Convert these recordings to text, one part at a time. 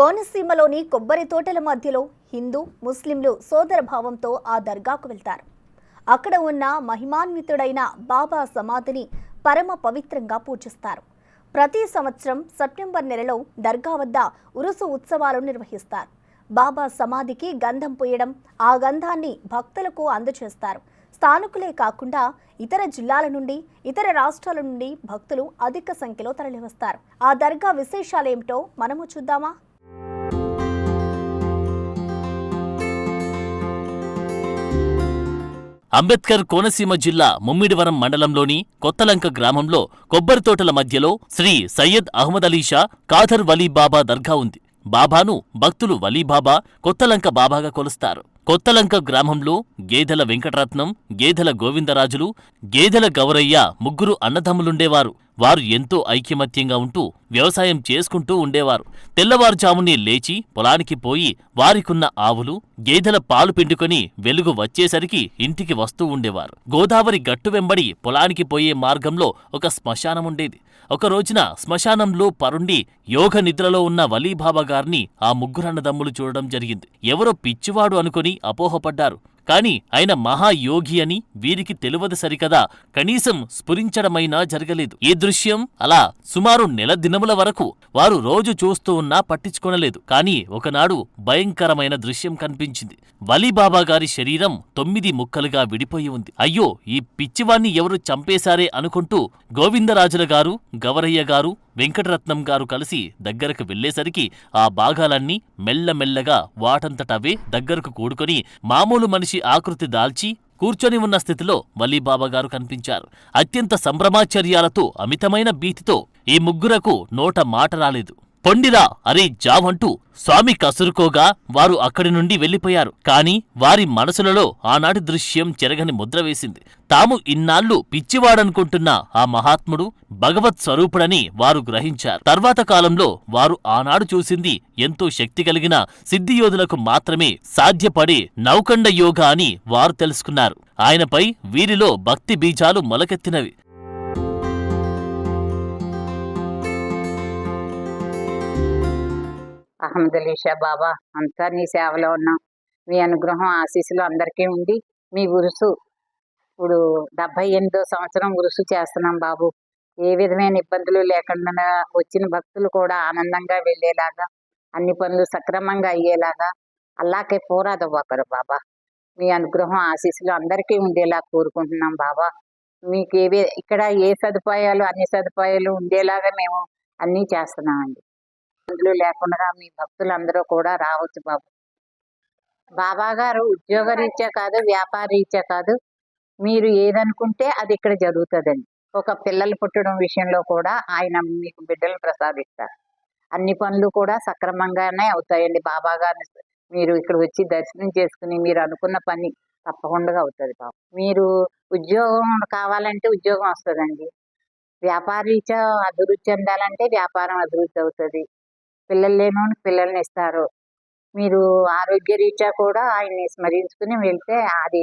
కోనసీమలోని కొబ్బరి తోటల మధ్యలో హిందూ ముస్లింలు సోదర భావంతో ఆ దర్గాకు వెళ్తారు. అక్కడ ఉన్న మహిమాన్వితుడైన బాబా సమాధిని పరమ పవిత్రంగా పూజిస్తారు. ప్రతి సంవత్సరం సెప్టెంబర్ నెలలో దర్గా వద్ద ఉరుసు ఉత్సవాలు నిర్వహిస్తారు. బాబా సమాధికి గంధం పూయడం, ఆ గంధాన్ని భక్తులకు అందజేస్తారు. స్థానికులే కాకుండా ఇతర జిల్లాల నుండి, ఇతర రాష్ట్రాల నుండి భక్తులు అధిక సంఖ్యలో తరలివస్తారు. ఆ దర్గా విశేషాలేమిటో మనము చూద్దామా? అంబేద్కర్ కోనసీమ జిల్లా ముమ్మిడివరం మండలంలోని కొత్తలంక గ్రామంలో కొబ్బరి తోటల మధ్యలో శ్రీ సయ్యద్ అహ్మద్ అలీ షా కాదర్ వలీ బాబా దర్గా ఉంది. బాబాను భక్తులు వలీబాబా, కొత్తలంక బాబాగా కొలుస్తారు. కొత్తలంక గ్రామంలో గేదెల వెంకటరత్నం, గేదెల గోవిందరాజులు, గేదెల గౌరయ్య ముగ్గురు అన్నదమ్ములుండేవారు. వారు ఎంతో ఐకమత్యంగా ఉంటూ వ్యవసాయం చేసుకుంటూ ఉండేవారు. తెల్లవారుజామునే లేచి పొలానికి పోయి వారికున్న ఆవులు, గేదెల పాలు పిండుకొని వెలుగు వచ్చేసరికి ఇంటికి వస్తూ ఉండేవారు. గోదావరి గట్టు వెంబడి పొలానికి పోయే మార్గంలో ఒక శ్మశానముండేది. ఒక రోజున శ్మశానంలో పరుండి యోగ నిద్రలో ఉన్న వలీబాబా గారిని ఆ ముగ్గురన్నదమ్ములు చూడడం జరిగింది. ఎవరో పిచ్చివాడు అనుకుని అపోహపడ్డారు. కాని ఆయన మహాయోగి అని వీరికి తెలియదు సరికదా, కనీసం స్ఫురించడమైనా జరగలేదు. ఈ దృశ్యం అలా సుమారు నెల దినముల వరకు వారు రోజు చూస్తూ ఉన్నా పట్టించుకొనలేదు. కాని ఒకనాడు భయంకరమైన దృశ్యం కనిపించింది. వలీబాబా గారి శరీరం 9 ముక్కలుగా విడిపోయి ఉంది. అయ్యో, ఈ పిచ్చివాణ్ణి ఎవరు చంపేశారే అనుకుంటూ గోవిందరాజుల గారు, గవరయ్య గారు, వెంకటరత్నం గారు కలిసి దగ్గరకు వెళ్లేసరికి ఆ భాగాలన్నీ మెల్లమెల్లగా వాటంతటవే దగ్గరకు కూడుకొని మామూలు మనిషి ఆకృతి దాల్చి కూర్చొని ఉన్న స్థితిలో వలీబాబా గారు కనిపించారు. అత్యంత సంభ్రమాచర్యాలతో, అమితమైన భీతితో ఈ ముగ్గురకు నోట మాట రాలేదు. పొండిరా, అరే జావంటూ స్వామి కసురుకోగా వారు అక్కడి నుండి వెళ్లిపోయారు. కాని వారి మనసులలో ఆనాటి దృశ్యం చెరగని ముద్ర వేసింది. తాము ఇన్నాళ్లు పిచ్చివాడనుకుంటున్న ఆ మహాత్ముడు భగవత్ స్వరూపుడని వారు గ్రహించారు. తర్వాత కాలంలో వారు ఆనాడు చూసింది ఎంతో శక్తి కలిగిన సిద్ధియోధులకు మాత్రమే సాధ్యపడే నౌకండ యోగా అని వారు తెలుసుకున్నారు. ఆయనపై వీరిలో భక్తి బీజాలు మొలకెత్తినవి. అహ్మద్ అలీ షా బాబా, అంతా నీ సేవలో ఉన్నాం. మీ అనుగ్రహం ఆశీస్సులు అందరికీ ఉండి మీ ఉరుసు ఇప్పుడు 78వ సంవత్సరం ఉరుసు చేస్తున్నాం బాబు. ఏ విధమైన ఇబ్బందులు లేకుండా వచ్చిన భక్తులు కూడా ఆనందంగా వెళ్ళేలాగా, అన్ని పనులు సక్రమంగా అయ్యేలాగా అల్లాకే పోరాదు ఒకరు బాబా. మీ అనుగ్రహం ఆశీస్సులు అందరికీ ఉండేలా కోరుకుంటున్నాం బాబా. మీకు ఇక్కడ ఏ సదుపాయాలు, అన్ని సదుపాయాలు ఉండేలాగా మేము అన్నీ చేస్తున్నామండి. ఇబ్బందులు లేకుండా మీ భక్తులందరూ కూడా రావచ్చు బాబు. బాబా గారు ఉద్యోగ రీత్యా కాదు, వ్యాపార రీత్యా కాదు, మీరు ఏదనుకుంటే అది ఇక్కడ జరుగుతుందండి. ఒక పిల్లలు పుట్టడం విషయంలో కూడా ఆయన మీకు బిడ్డలు ప్రసాదిస్తారు. అన్ని పనులు కూడా సక్రమంగానే అవుతాయండి. బాబా గారిని మీరు ఇక్కడ వచ్చి దర్శనం చేసుకుని మీరు అనుకున్న పని తప్పకుండా అవుతుంది బాబు. మీరు ఉద్యోగం కావాలంటే ఉద్యోగం వస్తుందండి. వ్యాపార రీత్యా అభివృద్ధి చెందాలంటే వ్యాపారం అభివృద్ధి అవుతుంది. పిల్లలు లేని పిల్లల్ని ఇస్తారు. మీరు ఆరోగ్య రీత్యా కూడా ఆయన్ని స్మరించుకుని వెళ్తే అది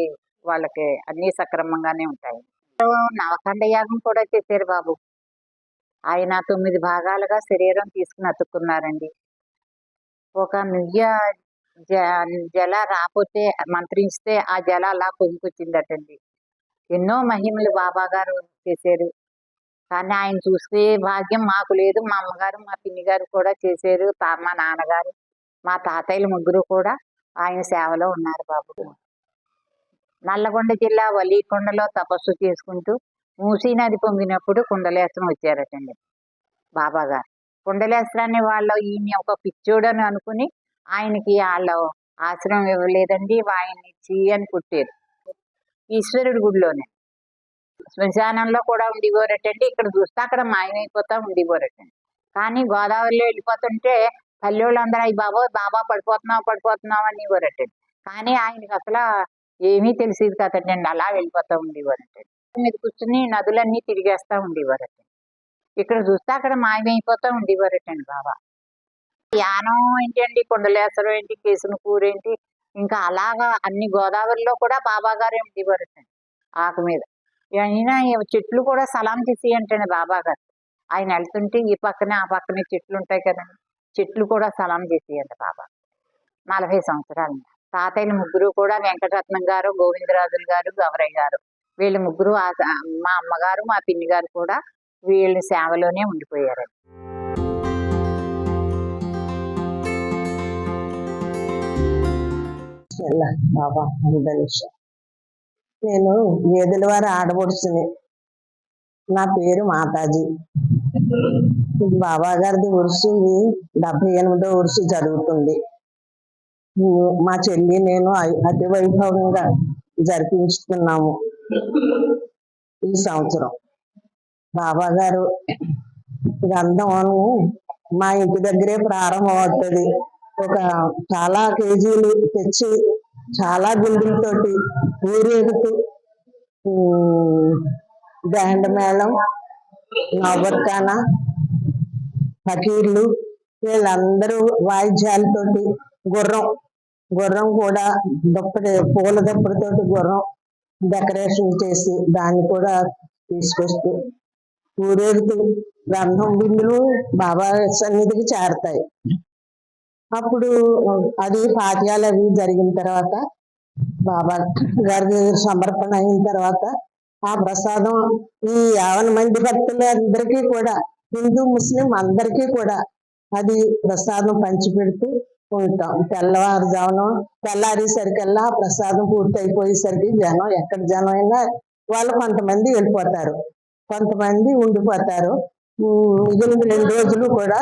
వాళ్ళకి అన్ని సక్రమంగానే ఉంటాయి. నవఖండ యాగం కూడా చేశారు బాబు. ఆయన 9 భాగాలుగా శరీరం తీసుకుని అతుక్కున్నారండి. ఒక నుయ్య జల రాపోతే మంత్రిస్తే ఆ జల అలా పొందుకొచ్చిందటండి. ఎన్నో మహిమలు బాబా గారు చేశారు. కానీ ఆయన చూసే భాగ్యం మాకు లేదు. మా అమ్మగారు, మా పిన్ని గారు కూడా చేశారు. మా నాన్నగారు, మా తాతయ్యలు ముగ్గురు కూడా ఆయన సేవలో ఉన్నారు బాబు. నల్లగొండ జిల్లా వలీకొండలో తపస్సు చేసుకుంటూ మూసీ నది పొంగినప్పుడు కుండలేశ్వరం వచ్చారటండి బాబా గారు. కుండలేశ్వరాన్ని వాళ్ళు ఈయన ఒక పిచ్చోడని అనుకుని ఆయనకి వాళ్ళ ఆశ్రమం ఇవ్వలేదండి. ఆయన్ని అని పుట్టారు ఈశ్వరుడి గుడిలోనే. శ్మశానంలో కూడా ఉండిపోరటండి. ఇక్కడ చూస్తే అక్కడ మాయమైపోతా ఉండిపోరటండి. కానీ గోదావరిలో వెళ్ళిపోతుంటే పల్లెళ్ళందరూ అయ్యి బాబా పడిపోతున్నావు అని ఇవ్వరటండి. కానీ ఆయనకి అసలు ఏమీ తెలిసేది కదండి. అలా వెళ్ళిపోతా ఉండేవారటండి. మీద కూర్చుని నదులన్నీ తిరిగేస్తా ఉండేవారటండి. ఇక్కడ చూస్తే అక్కడ మాయమైపోతా ఉండేవారటండి బాబా. యానం ఏంటండి, కుండలేశ్వరం ఏంటి, కేసునకూరు ఏంటి, ఇంకా అలాగా అన్ని గోదావరిలో కూడా బాబా గారే ఉండేవారటండి ఆకు మీద. అయినా చెట్లు కూడా సలాం చేసి అంటండి బాబా గారు. ఆయన వెళ్తుంటే ఈ పక్కనే ఆ పక్కనే చెట్లు ఉంటాయి కదండి. చెట్లు కూడా సలాం చేసేయండి బాబా. 40 సంవత్సరాలు. తాతయ్యలు ముగ్గురు కూడా వెంకటరత్నం గారు, గోవిందరాజులు గారు, గౌరయ్య గారు, వీళ్ళు ముగ్గురు మా అమ్మగారు, మా పిన్ని గారు కూడా వీళ్ళ సేవలోనే ఉండిపోయారు. బాబా నేను వేదుల వారి ఆడపడుచుని. నా పేరు మాతాజీ. బాబా గారిది ఉరుసు 78వ ఉరుసు జరుగుతుంది. మా చెల్లి నేను అతి వైభవంగా జరిపించుకున్నాము ఈ సంవత్సరం. బాబా గారు గ్రంథం మా ఇంటి దగ్గరే ప్రారంభం అవుతుంది. చాలా కేజీలు తెచ్చి చాలా గుండెలతోటి ఊరేగుతూ బ్యాండ్ మేళం, నవబర్ఖానా, ఫకీర్లు వీళ్ళందరూ వాయిద్యాలతోటి గుర్రం కూడా పూల దప్పటితోటి గుర్రం డెకరేషన్ చేసి దాన్ని కూడా తీసుకొస్తూ ఊరేగుతూ గ్రంథం బిందులు బాబా సన్నిధికి చేరతాయి. అప్పుడు అది పాఠ్యాలు అవి జరిగిన తర్వాత బాబా గారికి సమర్పణ అయిన తర్వాత ఆ ప్రసాదం ఈ 50 మంది భక్తులందరికీ కూడా, హిందూ ముస్లిం అందరికీ కూడా అది ప్రసాదం పంచిపెడుతూ ఉంటాం. తెల్లారేసరికల్లా ప్రసాదం పూర్తి అయిపోయేసరికి జనం, ఎక్కడ జనం అయినా వాళ్ళు కొంతమంది వెళ్ళిపోతారు, కొంతమంది ఉండిపోతారు. మిగిలిన 2 రోజులు కూడా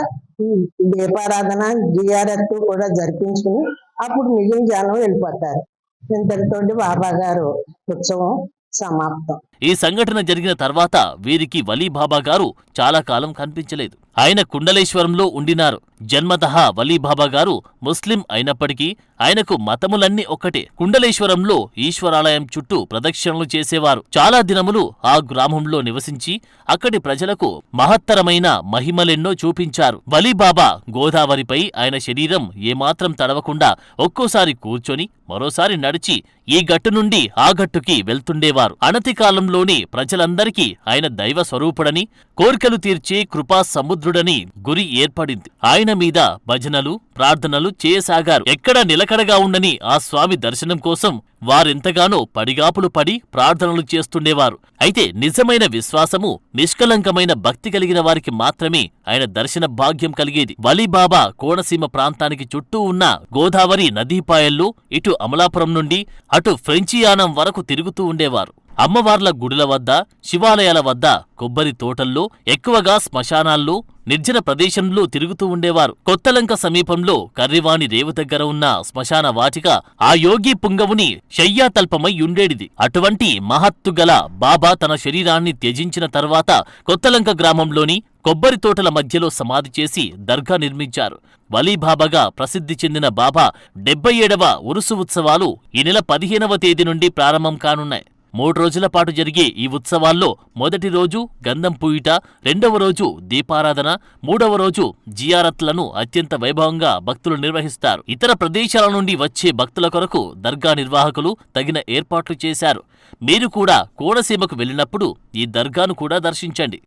దీపారాధన, జియారత్ కూడా జరిపించుకుని అప్పుడు మిగిలిన జనం వెళ్ళిపోతారు. ఇంతటితోటి బాబా గారు ఉత్సవం సమాప్తం. ఈ సంఘటన జరిగిన తర్వాత వీరికి వలీబాబా గారు చాలా కాలం కనిపించలేదు. ఆయన కుండలేశ్వరంలో ఉండినారు. జన్మతః వలీబాబా గారు ముస్లిం అయినప్పటికీ ఆయనకు మతములన్నీ ఒక్కటే. కుండలేశ్వరంలో ఈశ్వరాలయం చుట్టూ ప్రదక్షిణలు చేసేవారు. చాలా దినములు ఆ గ్రామంలో నివసించి అక్కడి ప్రజలకు మహత్తరమైన మహిమలెన్నో చూపించారు. వలీబాబా గోదావరిపై ఆయన శరీరం ఏమాత్రం తడవకుండా ఒక్కోసారి కూర్చొని మరోసారి నడిచి ఈ గట్టు నుండి ఆ గట్టుకి వెళ్తుండేవారు. అనతి కాలంలోనే ప్రజలందరికీ ఆయన దైవ స్వరూపుడని, కోర్కెలు తీర్చే కృపా సముద్రుడని గురి ఏర్పడింది. ఆయన మీద భజనలు, ప్రార్థనలు చేయసాగారు. ఎక్కడ నిలకడగా ఉండని ఆ స్వామి దర్శనం కోసం వారెంతగానో పడిగాపులు పడి ప్రార్థనలు చేస్తుండేవారు. అయితే నిజమైన విశ్వాసము, నిష్కలంకమైన భక్తి కలిగిన వారికి మాత్రమే ఆయన దర్శన భాగ్యం కలిగేది. వలీబాబా కోనసీమ ప్రాంతానికి చుట్టూ ఉన్న గోదావరి నదీపాయల్లో ఇటు అమలాపురం నుండి అటు ఫ్రెంచియానం వరకు తిరుగుతూ ఉండేవారు. అమ్మవార్ల గుడుల వద్ద, శివాలయాల వద్ద, కొబ్బరి తోటల్లో, ఎక్కువగా శ్మశానాల్లో, నిర్జన ప్రదేశంలో తిరుగుతూ ఉండేవారు. కొత్తలంక సమీపంలో కర్రివాణి రేవు దగ్గర ఉన్న శ్మశాన వాటిక ఆ యోగి పుంగవుని శయ్యాతల్పమై ఉండేడిది. అటువంటి మహత్తుగల బాబా తన శరీరాన్ని త్యజించిన తర్వాత కొత్తలంక గ్రామంలోని కొబ్బరి తోటల మధ్యలో సమాధి చేసి దర్గా నిర్మించారు. వలీబాబాగా ప్రసిద్ధి చెందిన బాబా 77వ ఉరుసు ఉత్సవాలు ఈ నెల 15వ తేదీ నుండి ప్రారంభం కానున్నాయి. 3 రోజుల పాటు జరిగే ఈ ఉత్సవాల్లో మొదటి రోజు గంధం పూయిట, 2వ రోజు దీపారాధన, 3వ రోజు జియారత్లను అత్యంత వైభవంగా భక్తులు నిర్వహిస్తారు. ఇతర ప్రదేశాల నుండి వచ్చే భక్తుల కొరకు దర్గా నిర్వాహకులు తగిన ఏర్పాట్లు చేశారు. మీరు కూడా కోనసీమకు వెళ్ళినప్పుడు ఈ దర్గాను కూడా దర్శించండి.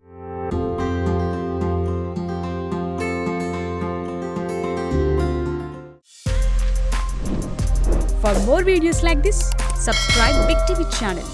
For more videos like this, subscribe Big TV channel.